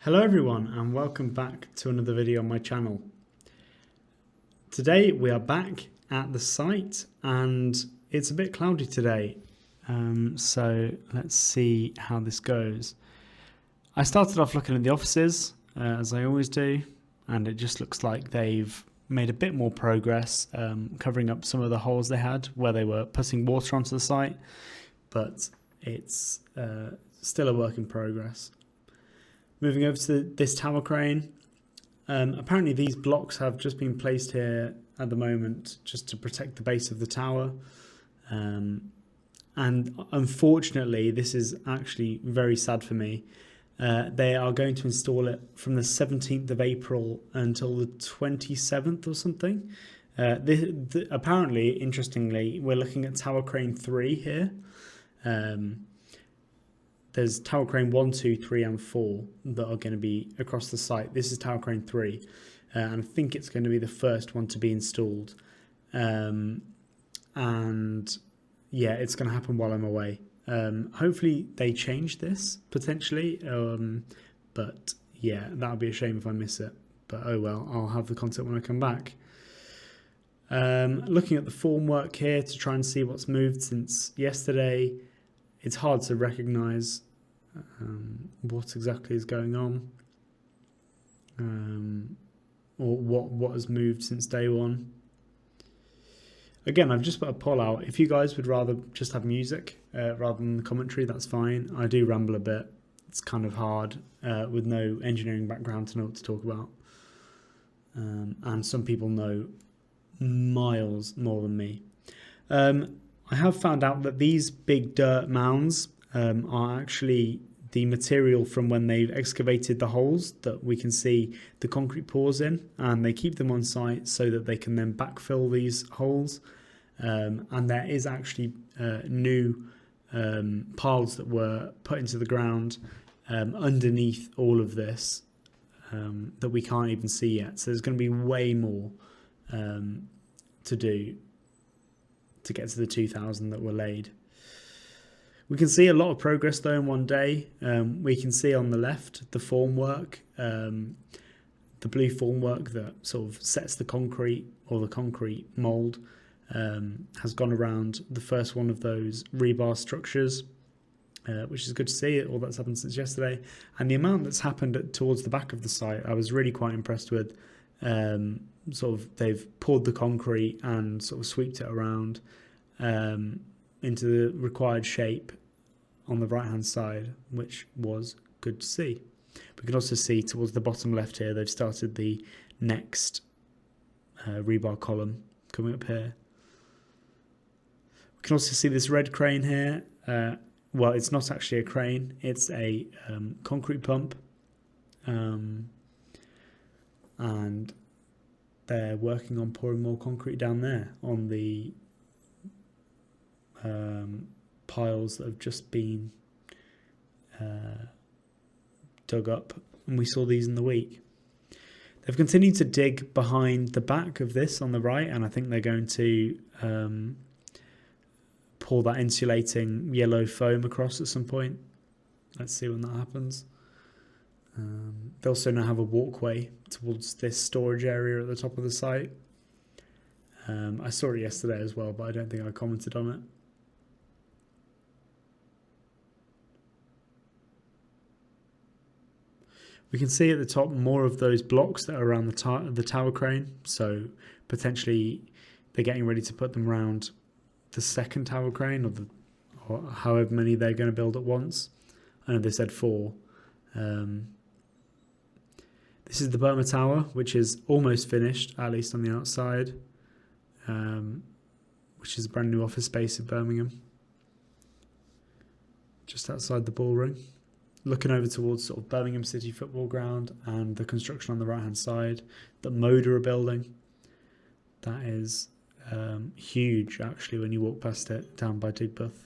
Hello everyone and welcome back to another video on my channel. Today we are back at the site and it's a bit cloudy today, so let's see how this goes. I started off looking at the offices as I always do, and it just looks like they've made a bit more progress covering up some of the holes they had where they were putting water onto the site, but it's still a work in progress. Moving over to this tower crane, apparently these blocks have just been placed here at the moment just to protect the base of the tower, and unfortunately this is actually very sad for me. They are going to install it from the 17th of April until the 27th or something. Apparently, interestingly, we're looking at tower crane 3 here. There's tower crane 1, 2, 3 and 4 that are going to be across the site. This is tower crane 3 and I think it's going to be the first one to be installed. And yeah, it's going to happen while I'm away. Hopefully they change this potentially, but yeah, that would be a shame if I miss it. But oh well, I'll have the content when I come back. Looking at the formwork here to try and see what's moved since yesterday. It's hard to recognise what exactly is going on, or what has moved since day one. Again, I've just put a poll out. If you guys would rather just have music rather than the commentary, that's fine. I do ramble a bit. It's kind of hard with no engineering background to know what to talk about. And some people know miles more than me. I have found out that these big dirt mounds are actually the material from when they've excavated the holes that we can see the concrete pours in, and they keep them on site so that they can then backfill these holes. And there is actually new piles that were put into the ground underneath all of this that we can't even see yet. So there's going to be way more to do to get to the 2,000 that were laid. We can see a lot of progress though in one day. We can see on the left the formwork, the blue formwork that sort of sets the concrete, or the concrete mould, has gone around the first one of those rebar structures, which is good to see. All that's happened since yesterday, and the amount that's happened towards the back of the site I was really quite impressed with. Sort of they've poured the concrete and sort of swept it around into the required shape on the right hand side, which was good to see. We can also see towards the bottom left here they've started the next rebar column coming up here. We can also see this red crane here. Well, it's not actually a crane, it's a concrete pump, and they're working on pouring more concrete down there on the piles that have just been dug up, and we saw these in the week. They've continued to dig behind the back of this on the right, and I think they're going to pour that insulating yellow foam across at some point. Let's see when that happens. They also now have a walkway towards this storage area at the top of the site. I saw it yesterday as well, but I don't think I commented on it. We can see at the top more of those blocks that are around the tower crane, so potentially they're getting ready to put them around the second tower crane, or however many they're going to build at once. I know they said 4. This is the Burma Tower, which is almost finished, at least on the outside, which is a brand new office space in Birmingham, just outside the ballroom. Looking over towards sort of Birmingham City Football Ground and the construction on the right hand side that Moda are building. That is huge actually when you walk past it down by Digbeth.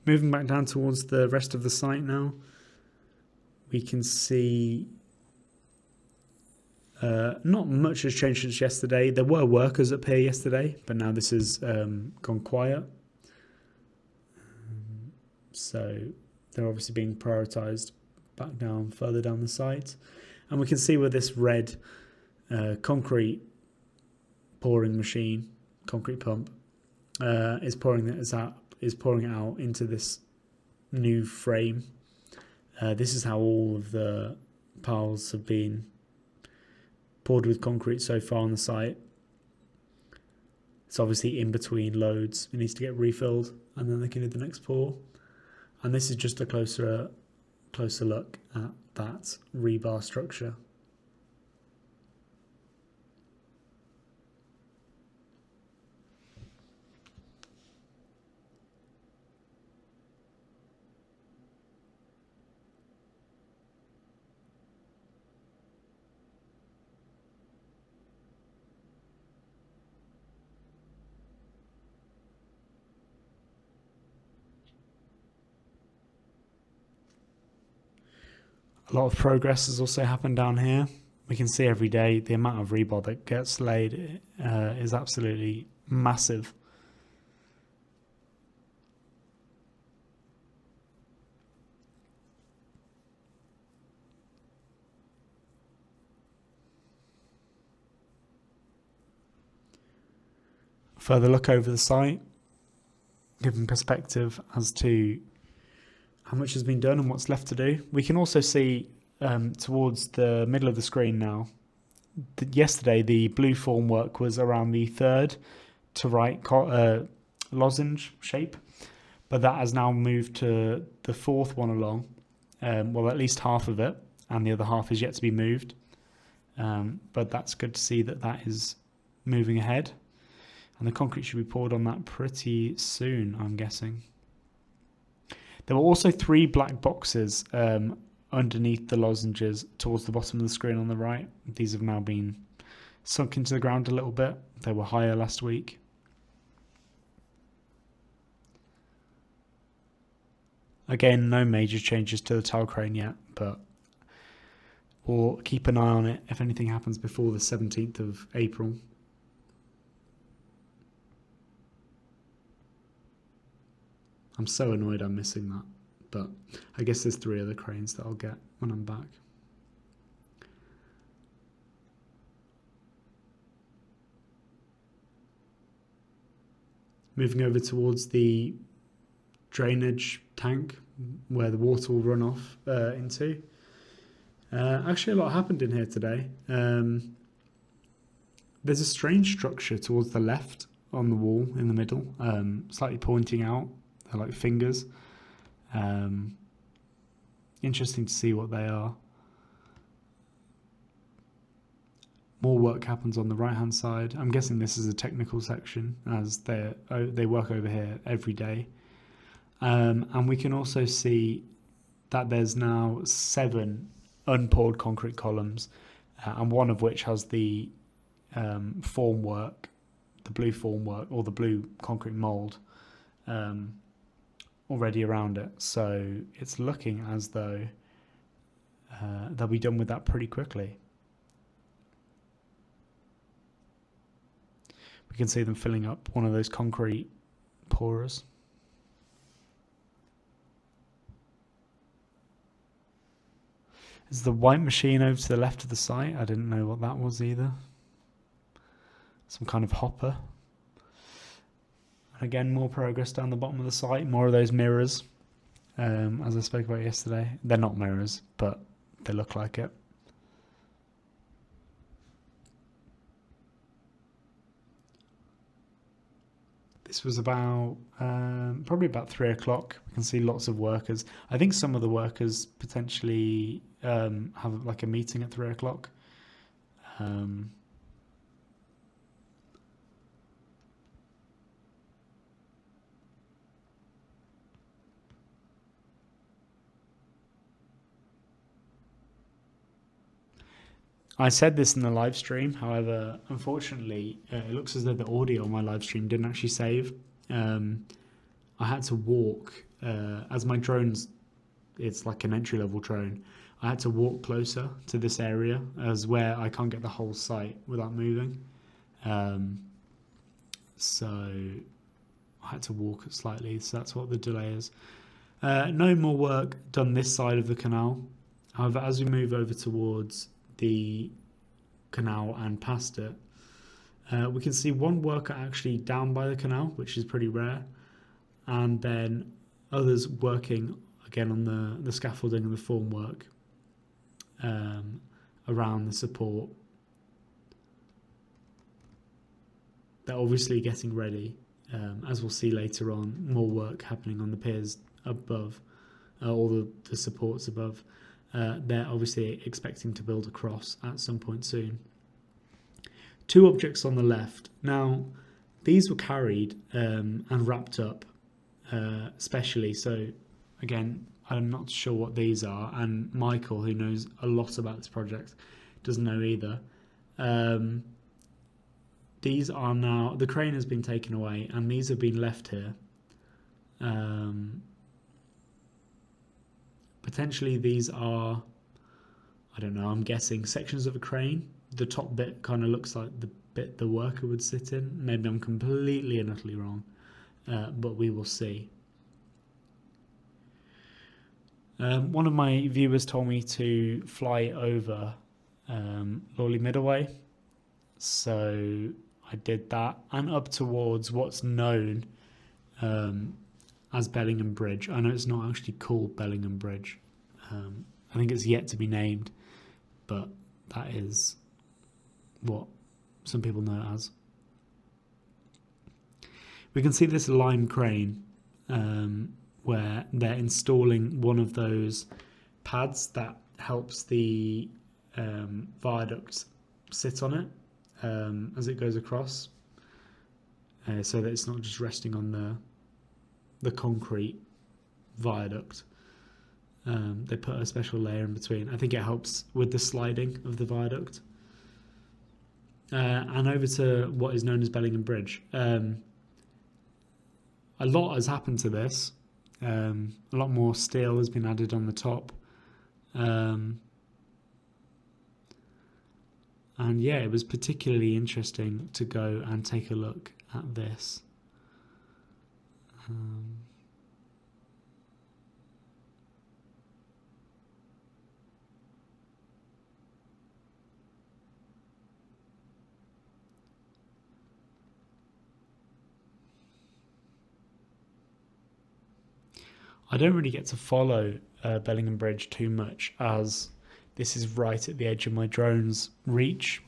Moving back down towards the rest of the site now, we can see Not much has changed since yesterday. There were workers up here yesterday, but now this has gone quiet. So they're obviously being prioritised back down, further down the site. And we can see where this red concrete pouring machine, concrete pump, is pouring it out into this new frame. This is how all of the piles have been poured with concrete so far on the site. It's obviously in between loads. It needs to get refilled and then they can do the next pour. And this is just a closer look at that rebar structure. A lot of progress has also happened down here. We can see every day the amount of rebar that gets laid is absolutely massive. Further look over the site, giving perspective as to how much has been done and what's left to do. We can also see towards the middle of the screen now, yesterday the blue formwork was around the third to right lozenge shape, but that has now moved to the fourth one along, well at least half of it, and the other half is yet to be moved, but that's good to see that that is moving ahead, and the concrete should be poured on that pretty soon, I'm guessing. There were also 3 black boxes underneath the lozenges towards the bottom of the screen on the right. These have now been sunk into the ground a little bit. They were higher last week. Again, no major changes to the tile crane yet, but we'll keep an eye on it if anything happens before the 17th of April. I'm so annoyed I'm missing that, but I guess there's 3 other cranes that I'll get when I'm back. Moving over towards the drainage tank where the water will run off into. Actually, a lot happened in here today. There's a strange structure towards the left on the wall in the middle, slightly pointing out. They're like fingers. Interesting to see what they are. More work happens on the right hand side. I'm guessing this is a technical section as they work over here every day. And we can also see that there's now 7 unpoured concrete columns, and one of which has the formwork, the blue formwork or the blue concrete mould already around it. So it's looking as though they'll be done with that pretty quickly. We can see them filling up one of those concrete pourers. Is the white machine over to the left of the site? I didn't know what that was either. Some kind of hopper. And again, more progress down the bottom of the site. More of those mirrors, as I spoke about yesterday. They're not mirrors, but they look like it. This was about probably about 3 o'clock. We can see lots of workers. I think some of the workers potentially have like a meeting at 3 o'clock. I said this in the live stream, however, unfortunately, it looks as though the audio on my live stream didn't actually save. I had to walk, as my drone's, it's like an entry-level drone. I had to walk closer to this area as where I can't get the whole site without moving. So I had to walk slightly, so that's what the delay is. No more work done this side of the canal. However, as we move over towards the canal and past it, we can see one worker actually down by the canal, which is pretty rare, and then others working again on the scaffolding and the formwork around the support. They're obviously getting ready, as we'll see later on, more work happening on the piers above, all the supports above. They're obviously expecting to build across at some point soon. Two objects on the left. Now, these were carried and wrapped up specially. So, again, I'm not sure what these are. And Michael, who knows a lot about this project, doesn't know either. These are now... The crane has been taken away and these have been left here. Potentially these are... I don't know, I'm guessing sections of a crane. The top bit kind of looks like the bit the worker would sit in. Maybe I'm completely and utterly wrong, but we will see. One of my viewers told me to fly over Lawley Middleway, so I did that, and up towards what's known as Bellingham Bridge. I know it's not actually called Bellingham Bridge. I think it's yet to be named, but that is what some people know it as. We can see this lime crane where they're installing one of those pads that helps the viaduct sit on it as it goes across, so that it's not just resting on the concrete viaduct. They put a special layer in between. I think it helps with the sliding of the viaduct. And over to what is known as Bellingham Bridge. A lot has happened to this. A lot more steel has been added on the top. And yeah, it was particularly interesting to go and take a look at this. I don't really get to follow Bellingham Bridge too much, as this is right at the edge of my drone's reach.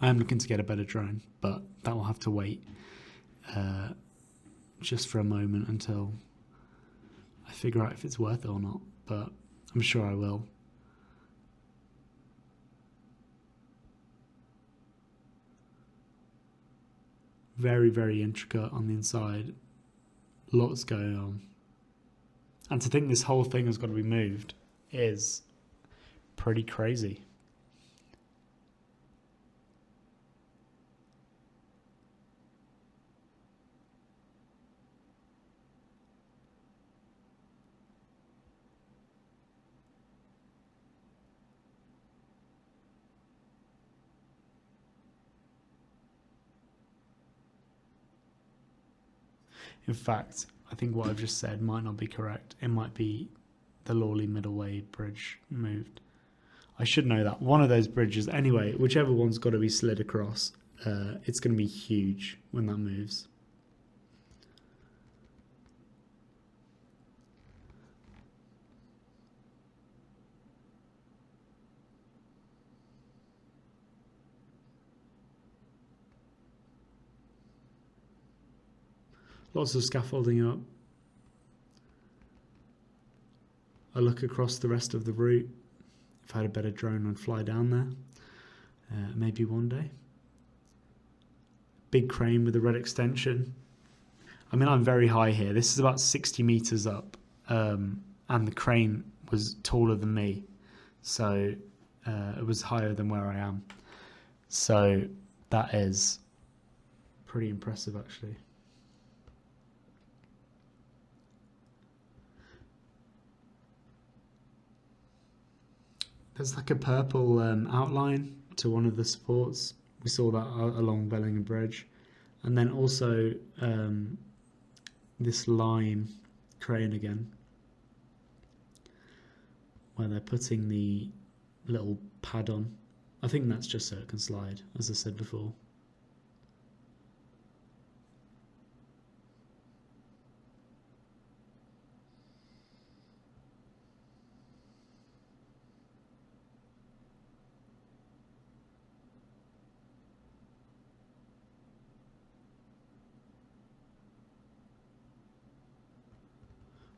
I am looking to get a better drone, but that will have to wait just for a moment until I figure out if it's worth it or not, but I'm sure I will. Very, very intricate on the inside. Lots going on. And to think this whole thing has got to be moved is pretty crazy. In fact, I think what I've just said might not be correct. It might be the Lawley Middleway Bridge moved. I should know that. One of those bridges, anyway, whichever one's got to be slid across, it's going to be huge when that moves. Lots of scaffolding up. I look across the rest of the route. If I had a better drone, I'd fly down there. Maybe one day. Big crane with a red extension. I mean, I'm very high here. This is about 60 meters up, and the crane was taller than me, so it was higher than where I am. So that is pretty impressive, actually. there's like a purple outline to one of the supports. We saw that along Bellingham Bridge. And then also this lime crane again, where they're putting the little pad on. I think that's just so it can slide, as I said before.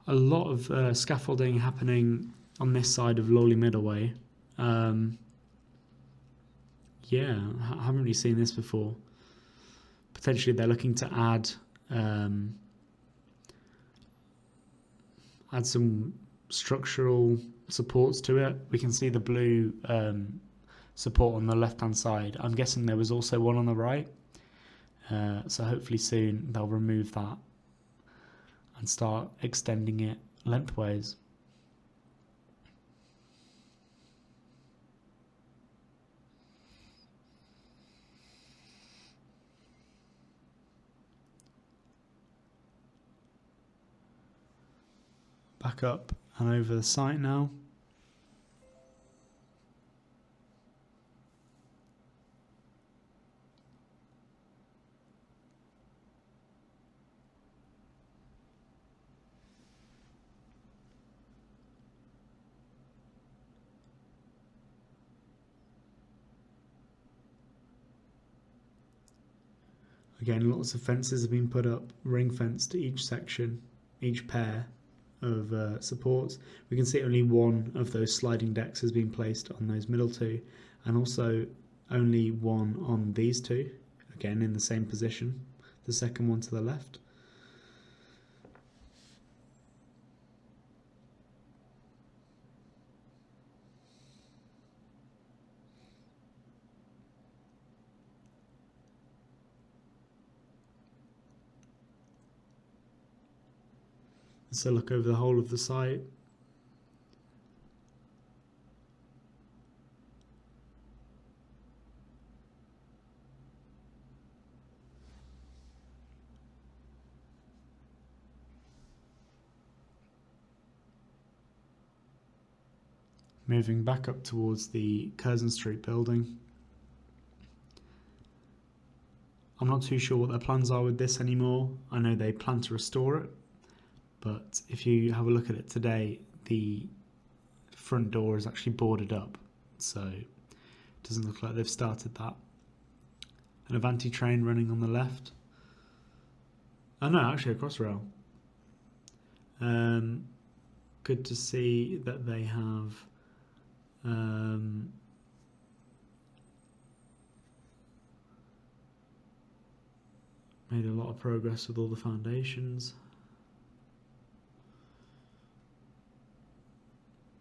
A lot of scaffolding happening on this side of Lawley Middleway. Yeah, I haven't really seen this before. Potentially they're looking to add some structural supports to it. We can see the blue support on the left hand side. I'm guessing there was also one on the right. So hopefully soon they'll remove that and start extending it lengthways. Back up and over the site now. Again, lots of fences have been put up, ring fenced to each section, each pair of supports. We can see only one of those sliding decks has been placed on those middle two, and also only one on these two, again in the same position, the second one to the left. So look over the whole of the site. Moving back up towards the Curzon Street building. I'm not too sure what their plans are with this anymore. I know they plan to restore it, but if you have a look at it today, the front door is actually boarded up, so it doesn't look like they've started that. An Avanti train running on the left. Oh no, actually a Crossrail. Good to see that they have made a lot of progress with all the foundations.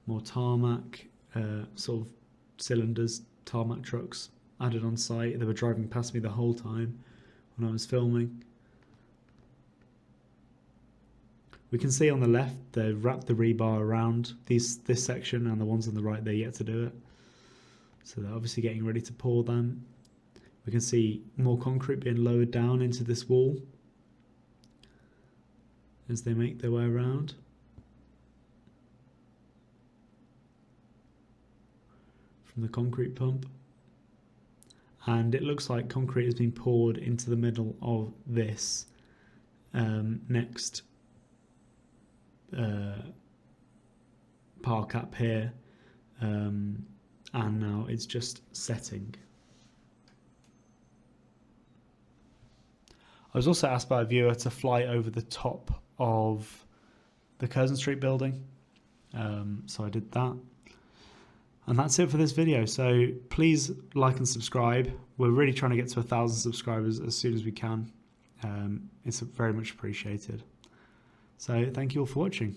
More tarmac, sort of cylinders, tarmac trucks added on site. They were driving past me the whole time when I was filming. We can see on the left they've wrapped the rebar around this section, and the ones on the right, they're yet to do it. So they're obviously getting ready to pour them. We can see more concrete being lowered down into this wall as they make their way around. From the concrete pump. And it looks like concrete has been poured into the middle of this next par cap here, and now it's just setting. I was also asked by a viewer to fly over the top of the Curzon Street building, so I did that. And that's it for this video. So please like and subscribe. We're really trying to get to 1,000 subscribers as soon as we can. It's very much appreciated. So thank you all for watching.